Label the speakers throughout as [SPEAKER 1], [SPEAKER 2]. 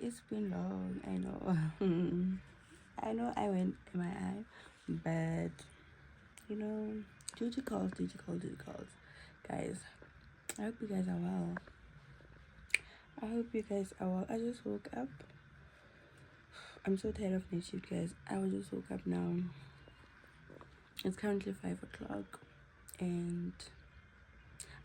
[SPEAKER 1] it's been long. I know. I know I went MII, but you know, duty calls, duty calls, duty calls. Guys, I hope you guys are well. I hope you guys are well. I just woke up. I'm so tired of night shift, guys. I just woke up now. It's currently 5 o'clock, and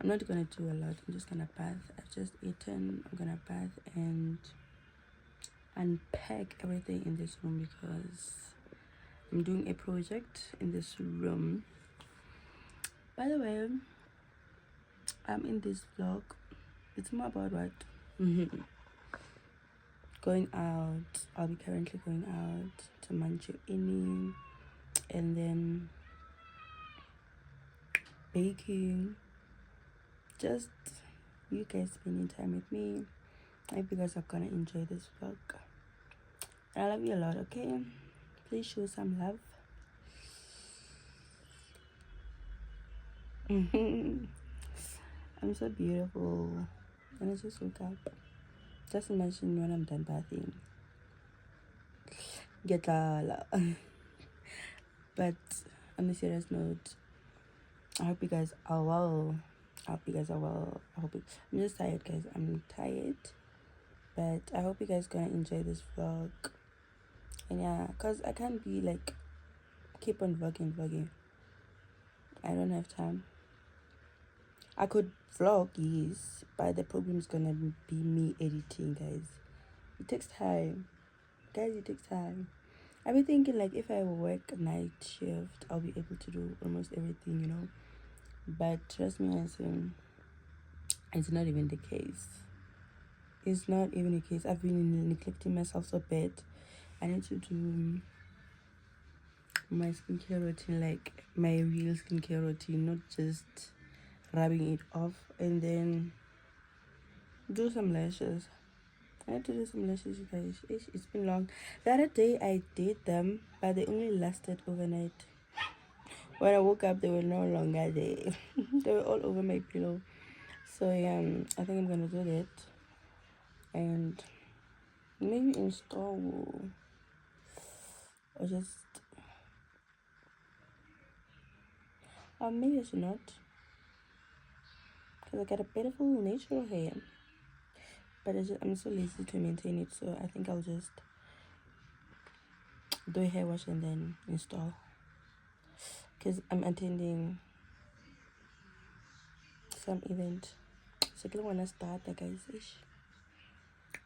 [SPEAKER 1] I'm not gonna do a lot. I'm just gonna bath. I've just eaten. I'm gonna bath and unpack everything in this room because I'm doing a project in this room. By the way, I'm in this vlog. It's more about what? Going out. I'll be currently going out to Manchuini, and then baking. Just you guys spending time with me. I hope you guys are gonna enjoy this vlog. I love you a lot, okay? Please show some love. I'm so beautiful. And I just woke up. Just imagine when I'm done bathing. Get la. But on a serious note, I hope you guys are well. I'm just tired, guys. I'm tired. But I hope you guys gonna enjoy this vlog. And yeah, cause I can't be like keep on vlogging. I don't have time. I could vlog, yes, but the problem is gonna be me editing, guys. It takes time. Guys, it takes time. I've been thinking like if I work night shift, I'll be able to do almost everything, you know. But trust me, I say, it's not even the case. It's not even the case. I've been neglecting myself so bad. I need to do my skincare routine, like my real skincare routine, not just rubbing it off, and then do some lashes. I had to do some lashes, you guys. It's been long. The other day I did them, but they only lasted overnight. When I woke up, they were no longer there. They were all over my pillow. So yeah, I think I'm gonna do that, and maybe install or just maybe I should not, because I got a beautiful natural hair, but I'm so lazy to maintain it. So I think I'll just do a hair wash and then install, because I'm attending some event. So I want to start the guys ish.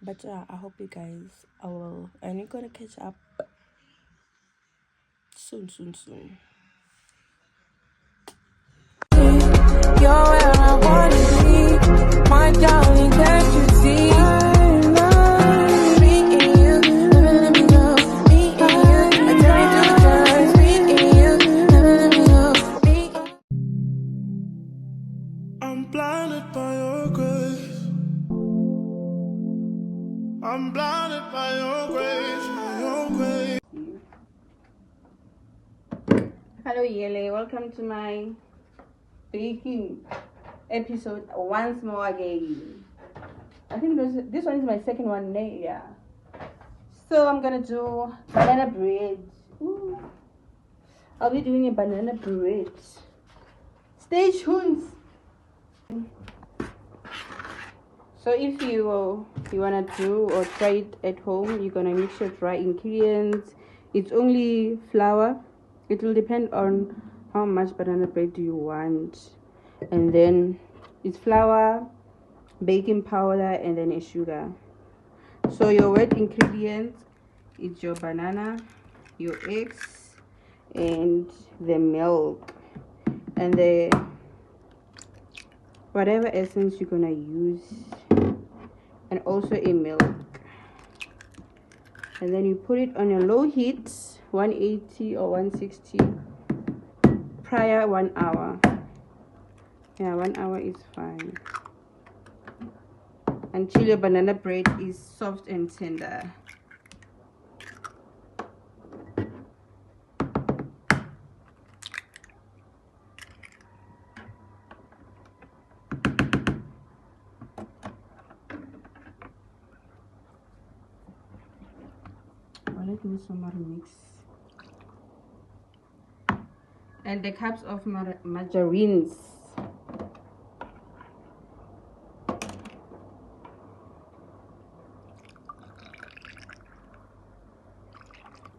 [SPEAKER 1] But yeah, I hope you guys are and you're gonna catch up soon.
[SPEAKER 2] You're where I wanna be, my darling, can't you see? I love me and you, never let me go. Me and you, I tell you to trust. Me and you, never let me go. Me and I'm blinded by your grace. I'm blinded by your grace,
[SPEAKER 1] Hello Yele, welcome to my baking episode once more again. I think this one is my second one, yeah. So I'm gonna do banana bread. Ooh. I'll be doing a banana bread. Stay tuned. So if you wanna do or try it at home, you're gonna mix your dry ingredients. It's only flour. It will depend on how much banana bread do you want, and then it's flour, baking powder, and then a sugar. So your wet ingredients, it's your banana, your eggs, and the milk, and the whatever essence you're gonna use, and also a milk. And then you put it on your low heat, 180 or 160, prior 1 hour. Yeah, 1 hour is fine, until your banana bread is soft and tender. let me some mix. And the cups of margarines.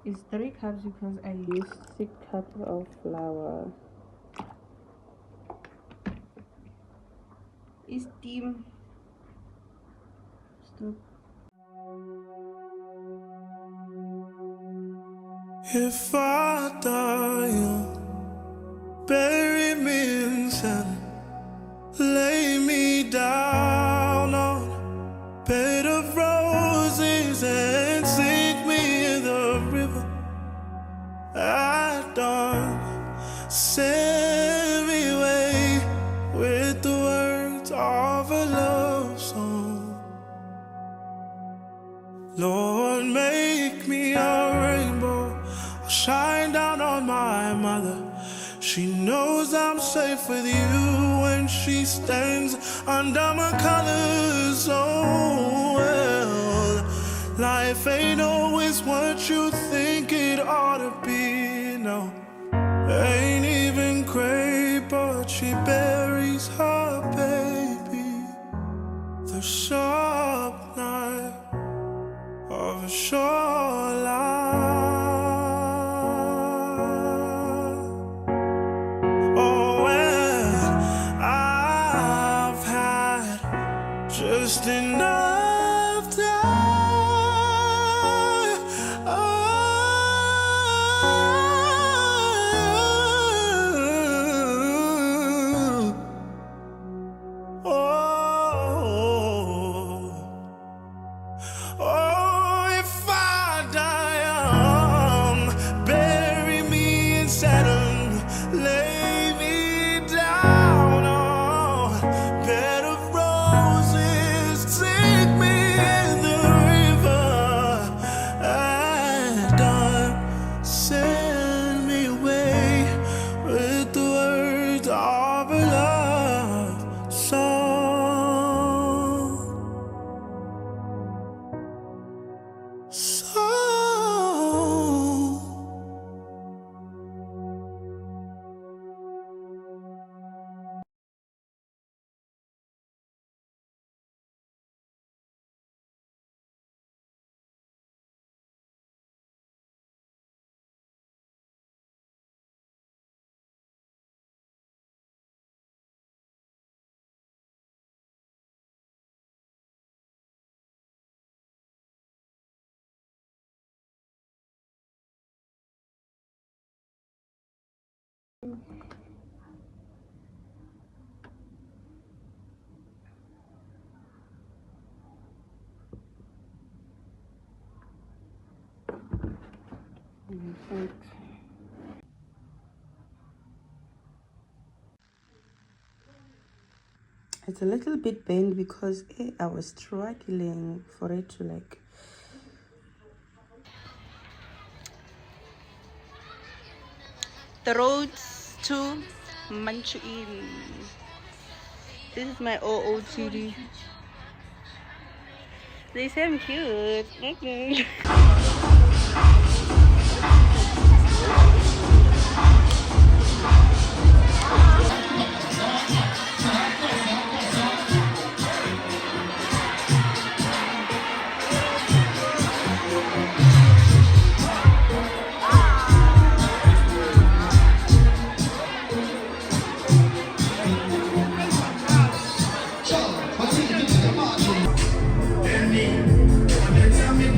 [SPEAKER 1] It's 3 cups because I used 6 cups of flour. It's steam. Stop.
[SPEAKER 2] If I die, bury me in sand, lay me down on a bed of roses and sink me in the river at dawn. Send me away with the words of a love song. Lord, make me a rainbow, shine down on my mother. She knows I'm safe with you when she stands under my colors. Oh, well, life ain't always what you think it ought to be. No, ain't even great, but she buries her baby. The sharp knife of a shoreline. Oh, well, I've had just enough time. Oh, if I die young, bury me in Saturn, lay me down on a bed of roses, take me in the river at dawn, send me away with the words of a love song.
[SPEAKER 1] It's a little bit bent because I was struggling for it to like. The roads to Manchuin. This is my OOTD. They say I'm cute.
[SPEAKER 2] Tell me,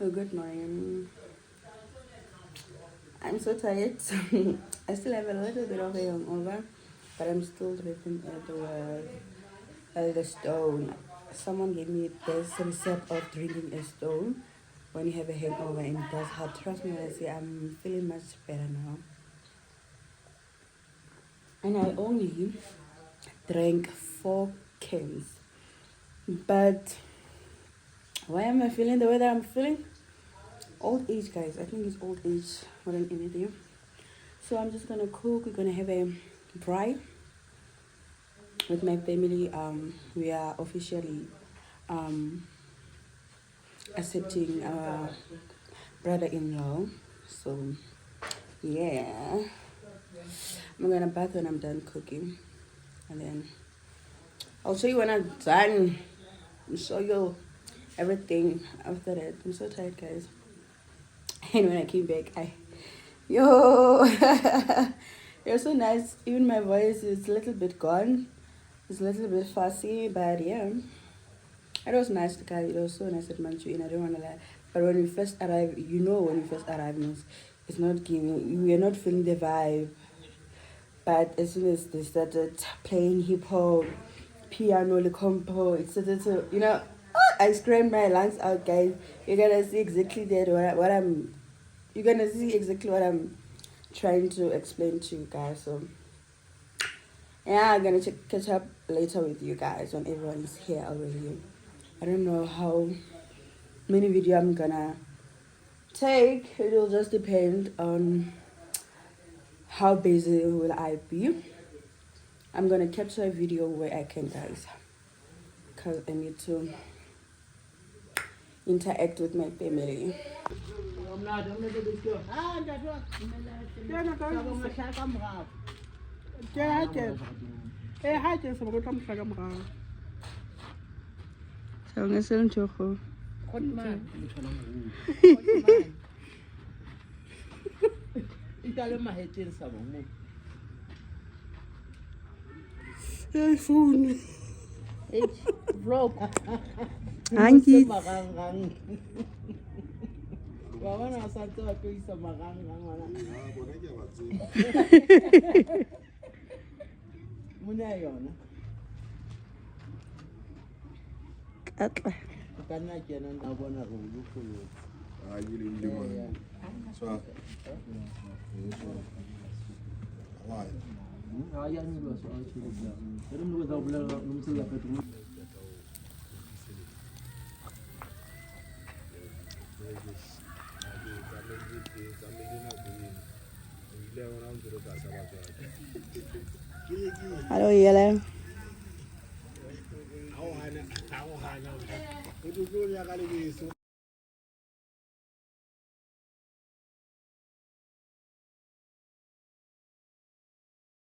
[SPEAKER 1] Oh, good morning. I'm so tired. I still have a little bit of a hangover, but I'm still dripping at the stone. Someone gave me this recipe of drinking a stone when you have a hangover, and it does help. Trust me when I say I'm feeling much better now. And I only drank 4 cans. But why am I feeling the way that I'm feeling? Old age, guys. I think it's old age more than anything. So I'm just gonna cook. We're gonna have a braai with my family. We are officially accepting our brother-in-law. So yeah, I'm gonna bath when I'm done cooking, and then I'll show you when I'm done. I'll show you everything after that. I'm so tired, guys. And when I came back, you're so nice. Even my voice is a little bit gone. It's a little bit fussy, but yeah. It was nice, guys. It was so nice at Manchu, and I don't want to lie. But when we first arrived, when we first arrived, it's not giving, we are not feeling the vibe. But as soon as they started playing hip hop, piano, the compo, it started to, I screamed my lungs out, guys. You're gonna see exactly that you're gonna see exactly what I'm trying to explain to you guys. So yeah, I'm gonna catch up later with you guys when everyone is here already. I don't know how many video I'm gonna take. It will just depend on how busy will I be. I'm gonna capture a video where I can, guys, because I need to interact with my family.
[SPEAKER 3] iPhone.
[SPEAKER 4] Vlog.
[SPEAKER 1] Hankies.
[SPEAKER 4] Wa bona sa tsa go isa marangrang wala. Mona yona.
[SPEAKER 1] Katla.
[SPEAKER 4] Ka nna ke nna na bona go lukulu.
[SPEAKER 3] Ah, you didn't do it. So, why?
[SPEAKER 4] Ya ni lo so a chulu bla. Pero no go bla no se la petu.
[SPEAKER 1] Hello, yellow.
[SPEAKER 3] How high? How high?